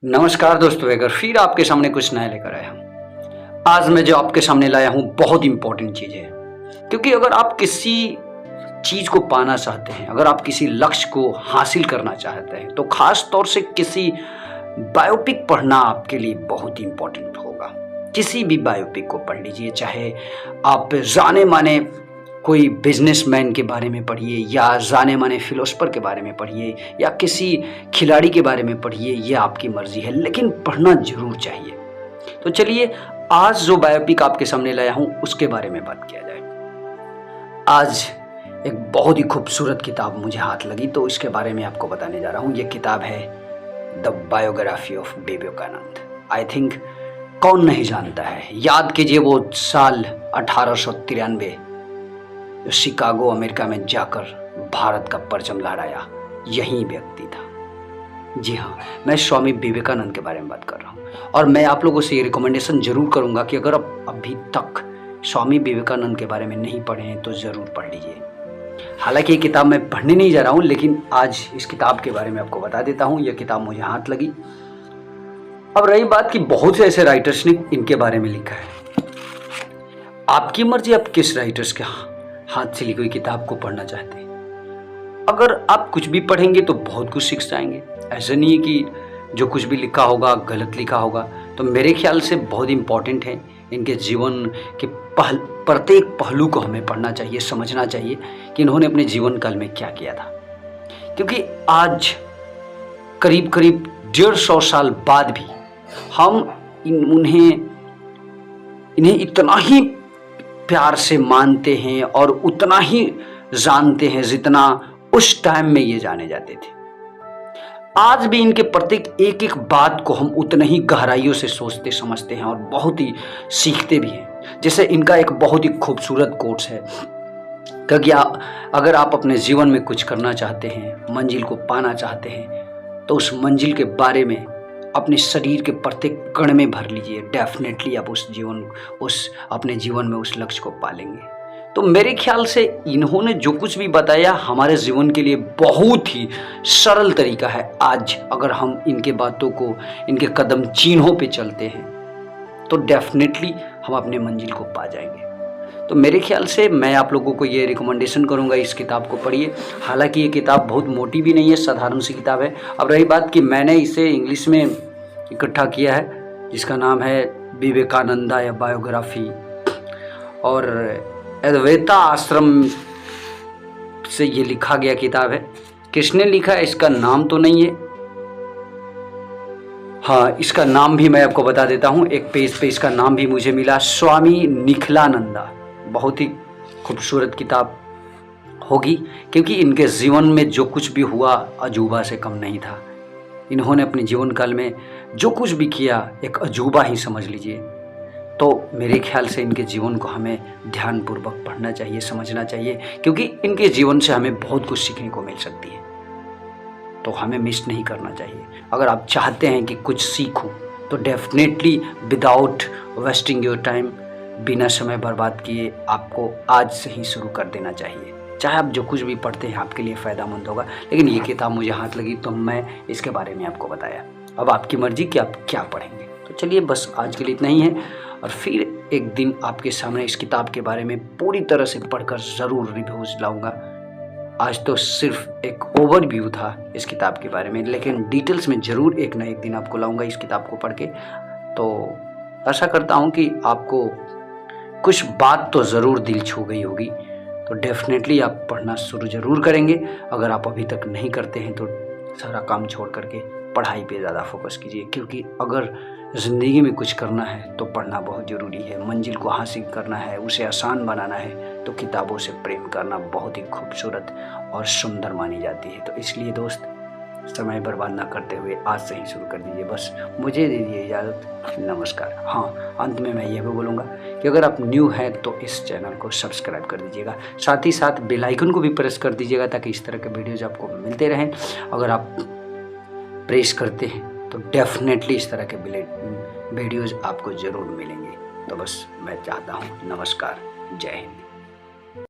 नमस्कार दोस्तों, अगर फिर आपके सामने कुछ नया लेकर आया हूँ। आज मैं जो आपके सामने लाया हूँ बहुत इंपॉर्टेंट चीज़ है, क्योंकि अगर आप किसी चीज़ को पाना चाहते हैं, अगर आप किसी लक्ष्य को हासिल करना चाहते हैं, तो खास तौर से किसी बायोपिक पढ़ना आपके लिए बहुत इंपॉर्टेंट होगा। किसी भी बायोपिक को पढ़ लीजिए, चाहे आप जाने माने कोई बिजनेसमैन के बारे में पढ़िए या जाने माने फिलोसफर के बारे में पढ़िए या किसी खिलाड़ी के बारे में पढ़िए, ये आपकी मर्जी है, लेकिन पढ़ना जरूर चाहिए। तो चलिए, आज जो बायोपिक आपके सामने लाया हूं उसके बारे में बात किया जाए। आज एक बहुत ही खूबसूरत किताब मुझे हाथ लगी, तो इसके बारे में आपको बताने जा रहा हूं। यह किताब है the biography of Vivekananda. I think कौन नहीं जानता है। याद कीजिए वो साल 1893 जो शिकागो अमेरिका में जाकर भारत का परचम लहराया, यही व्यक्ति था। जी हाँ, मैं स्वामी विवेकानंद के बारे में बात कर रहा हूँ। और मैं आप लोगों से ये रिकमेंडेशन जरूर करूँगा कि अगर आप अभी तक स्वामी विवेकानंद के बारे में नहीं पढ़े हैं तो ज़रूर पढ़ लीजिए। हालांकि ये किताब मैं पढ़ने नहीं जा रहा हूँ, लेकिन आज इस किताब के बारे में आपको बता देता हूँ। यह किताब मुझे हाथ लगी। अब रही बात कि बहुत से ऐसे राइटर्स ने इनके बारे में लिखा है। आपकी मर्जी, आप किस राइटर्स के हाथ से लिखी हुई किताब को पढ़ना चाहते हैं। अगर आप कुछ भी पढ़ेंगे तो बहुत कुछ सीख जाएंगे। ऐसा नहीं है कि जो कुछ भी लिखा होगा गलत लिखा होगा। तो मेरे ख्याल से बहुत इंपॉर्टेंट है, इनके जीवन के प्रत्येक पहलू को हमें पढ़ना चाहिए, समझना चाहिए कि इन्होंने अपने जीवन काल में क्या किया था। क्योंकि आज करीब करीब 150 साल बाद भी हम इन्हें इतना ही प्यार से मानते हैं और उतना ही जानते हैं जितना उस टाइम में ये जाने जाते थे। आज भी इनके प्रत्येक एक एक बात को हम उतना ही गहराइयों से सोचते समझते हैं और बहुत ही सीखते भी हैं। जैसे इनका एक बहुत ही खूबसूरत कोट्स है कि अगर आप अपने जीवन में कुछ करना चाहते हैं, मंजिल को पाना चाहते हैं, तो उस मंजिल के बारे में अपने शरीर के प्रत्येक कण में भर लीजिए। डेफिनेटली आप अपने जीवन में उस लक्ष्य को पालेंगे। तो मेरे ख्याल से इन्होंने जो कुछ भी बताया हमारे जीवन के लिए बहुत ही सरल तरीका है। आज अगर हम इनके बातों को, इनके कदम चिन्हों पे चलते हैं तो डेफिनेटली हम अपने मंजिल को पा जाएंगे। तो मेरे ख्याल से मैं आप लोगों को ये रिकमेंडेशन करूंगा, इस किताब को पढ़िए। हालांकि ये किताब बहुत मोटी भी नहीं है, साधारण सी किताब है। अब रही बात कि मैंने इसे इंग्लिश में इकट्ठा किया है, जिसका नाम है विवेकानंदा या बायोग्राफी, और अद्वैता आश्रम से ये लिखा गया किताब है। किसने लिखा है इसका नाम तो नहीं है। हाँ, इसका नाम भी मैं आपको बता देता हूँ। एक पेज पे इसका नाम भी मुझे मिला, स्वामी निखिलानंदा। बहुत ही खूबसूरत किताब होगी, क्योंकि इनके जीवन में जो कुछ भी हुआ अजूबा से कम नहीं था। इन्होंने अपने जीवन काल में जो कुछ भी किया एक अजूबा ही समझ लीजिए। तो मेरे ख्याल से इनके जीवन को हमें ध्यानपूर्वक पढ़ना चाहिए, समझना चाहिए, क्योंकि इनके जीवन से हमें बहुत कुछ सीखने को मिल सकती है। तो हमें मिस नहीं करना चाहिए। अगर आप चाहते हैं कि कुछ सीखो तो definitely without wasting your time, बिना समय बर्बाद किए आपको आज से ही शुरू कर देना चाहिए। चाहे आप जो कुछ भी पढ़ते हैं आपके लिए फ़ायदेमंद होगा, लेकिन ये किताब मुझे हाथ लगी तो मैं इसके बारे में आपको बताया। अब आपकी मर्जी कि आप क्या पढ़ेंगे। तो चलिए, बस आज के लिए इतना ही है, और फिर एक दिन आपके सामने इस किताब के बारे में पूरी तरह से पढ़कर ज़रूर रिव्यूज़ लाऊंगा। आज तो सिर्फ एक ओवरव्यू था इस किताब के बारे में, लेकिन डिटेल्स में ज़रूर एक ना एक दिन आपको लाऊंगा इस किताब को पढ़ के। तो आशा करता हूँ कि आपको कुछ बात तो ज़रूर दिल छू गई होगी। तो डेफिनेटली आप पढ़ना शुरू ज़रूर करेंगे। अगर आप अभी तक नहीं करते हैं तो सारा काम छोड़ करके पढ़ाई पे ज़्यादा फोकस कीजिए, क्योंकि अगर ज़िंदगी में कुछ करना है तो पढ़ना बहुत ज़रूरी है। मंजिल को हासिल करना है, उसे आसान बनाना है, तो किताबों से प्रेम करना बहुत ही खूबसूरत और सुंदर मानी जाती है। तो इसलिए दोस्त, समय बर्बाद ना करते हुए आज से ही शुरू कर दीजिए। बस मुझे दे दीजिए इजाज़त। नमस्कार। हाँ, अंत में मैं ये भी बोलूँगा कि अगर आप न्यू हैं तो इस चैनल को सब्सक्राइब कर दीजिएगा, साथ ही साथ बेल आइकन को भी प्रेस कर दीजिएगा, ताकि इस तरह के वीडियोज़ आपको मिलते रहें। अगर आप प्रेस करते हैं तो डेफिनेटली इस तरह के वीडियोज़ आपको ज़रूर मिलेंगे। तो बस मैं चाहता हूँ, नमस्कार, जय हिंद।